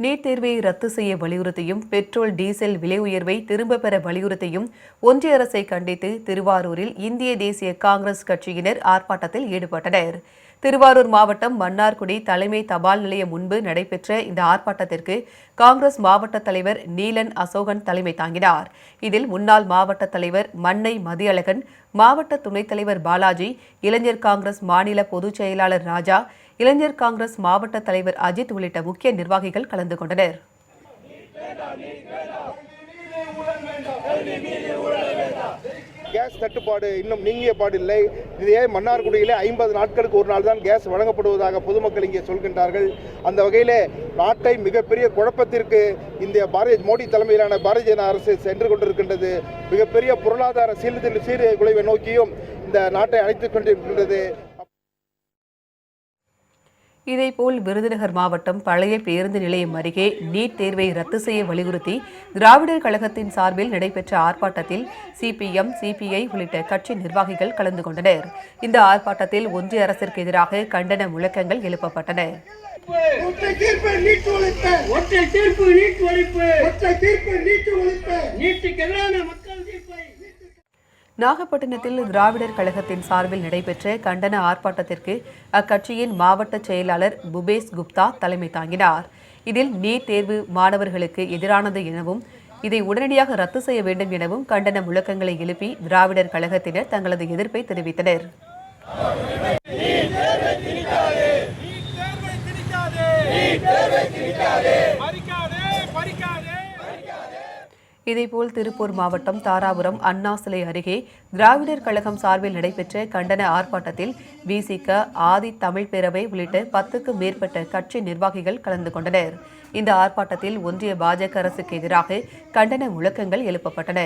NEET தேர்வை ரத்து செய்ய வலியுறுத்தியும் பெட்ரோல் டீசல் விலை உயர்வை திரும்பப் பெற வலியுறுத்தியும் ஒன்றிய அரசை கண்டித்து திருவாரூரில் இந்திய தேசிய காங்கிரஸ் கட்சியினர் ஆர்ப்பாட்டத்தில் ஈடுபட்டனர். திருவாரூர் மாவட்டம் மன்னார்குடி தலைமை தபால் நிலையம் முன்பு நடைபெற்ற இந்த ஆர்ப்பாட்டத்திற்கு காங்கிரஸ் மாவட்ட தலைவர் நீலன் அசோகன் தலைமை தாங்கினார். இதில் முன்னாள் மாவட்ட தலைவர் மன்னை மதியழகன், மாவட்ட துணைத் தலைவர் பாலாஜி, இளைஞர் காங்கிரஸ் மாநில பொதுச் செயலாளர் ராஜா, இளைஞர் காங்கிரஸ் மாவட்ட தலைவர் அஜித் உள்ளிட்ட முக்கிய நிர்வாகிகள் கலந்து கொண்டனர். கேஸ் தட்டுப்பாடு இன்னும் நீங்கிய பாடில்லை. இதே மன்னார்குடியிலே 50 நாட்களுக்கு ஒரு நாள் தான் கேஸ் வழங்கப்படுவதாக பொதுமக்கள் இங்கே சொல்கின்றார்கள். அந்த வகையிலே நாட்டை மிகப்பெரிய குழப்பத்திற்கு இந்த மோடி தலைமையிலான பாரதிய ஜனதா அரசு சென்று கொண்டிருக்கின்றது. மிகப்பெரிய பொருளாதார சீர்குலைவை நோக்கியும் இந்த நாட்டை அழைத்துக் கொண்டிருக்கின்றது. இதேபோல் விருதுநகர் மாவட்டம் பழைய பேருந்து நிலையம் அருகே நீட் தேர்வை ரத்து செய்ய வலியுறுத்தி திராவிடர் கழகத்தின் சார்பில் நடைபெற்ற ஆர்ப்பாட்டத்தில் சிபிஎம், சிபிஐ உள்ளிட்ட கட்சி நிர்வாகிகள் கலந்து கொண்டனர். இந்த ஆர்ப்பாட்டத்தில் ஒன்றிய அரசிற்கு எதிராக கண்டன முழக்கங்கள் எழுப்பப்பட்டன. நாகப்பட்டினத்தில் திராவிடர் கழகத்தின் சார்பில் நடைபெற்ற கண்டன ஆர்ப்பாட்டத்திற்கு அக்கட்சியின் மாவட்ட செயலாளர் புபேஷ் குப்தா தலைமை தாங்கினார். இதில் நீட் தேர்வு மாணவர்களுக்கு எதிரானது எனவும் இதை உடனடியாக ரத்து செய்ய வேண்டும் எனவும் கண்டன முழக்கங்களை எழுப்பி திராவிடர் கழகத்தினர் தங்களது எதிர்ப்பை தெரிவித்தனர். இதேபோல் திருப்பூர் மாவட்டம் தாராபுரம் அண்ணா சிலை அருகே திராவிடர் கழகம் சார்பில் நடைபெற்ற கண்டன ஆர்ப்பாட்டத்தில் விசிக, ஆதி தமிழ் பேரவை உள்ளிட்ட 10க்கும் மேற்பட்ட கட்சி நிர்வாகிகள் கலந்து கொண்டனர். இந்த ஆர்ப்பாட்டத்தில் ஒன்றிய பாஜக அரசுக்கு எதிராக கண்டன முழக்கங்கள் எழுப்பப்பட்டன.